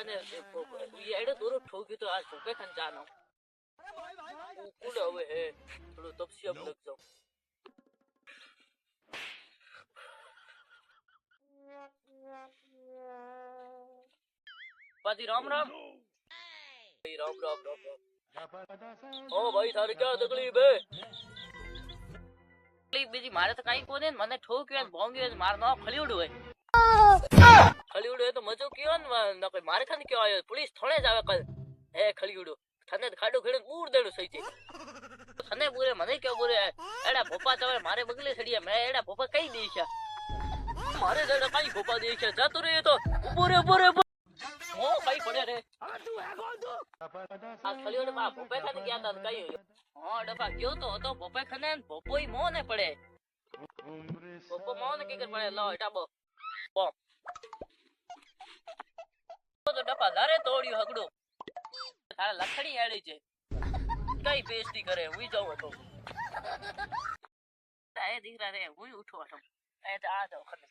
खाने ये एडे दोरो ठोकी तो आज भोपे खान जानो कूल हुए है थोड़ा तपसी अब लग जाओ पाजी राम राम भाई राम राम राम राम ओ भाई थारे क्या तकलीफ है तकलीफ बीजी मारे तो काई कोने मने ठोक्यो बोंग्यो मार न खलीउड है खलीउड है तो मजो कियो न कोई मारे खाने क्यों आयो पुलिस थोड़े जावे कल हे खलीउड थाने खाडो खेड़ पूर देड़ो सही छे थाने पूरे मने क्यों पूरे एड़ा भोपा तवे मारे बगले छड़िया मैं एड़ा भोपा कई देशा मारे जड़ा काई भोपा देशा जातो रे तो ऊपर ऊपर ओ कई पड़े रे तू है कौन तू आ खलीउड बा भोपे खाने गया था कई हां डफा गयो तो भोपे खाने भोपोई मोने पड़े भोपो मोने की कर पड़े लो हटाबो बो तो डफा लारे तोड़ियो हगड़ो थारा लखड़ी आड़ी छे कई बेइज्जती करे हुई जाओ तो ए दिखरा रे हुई उठो हटो ए आ जाओ खने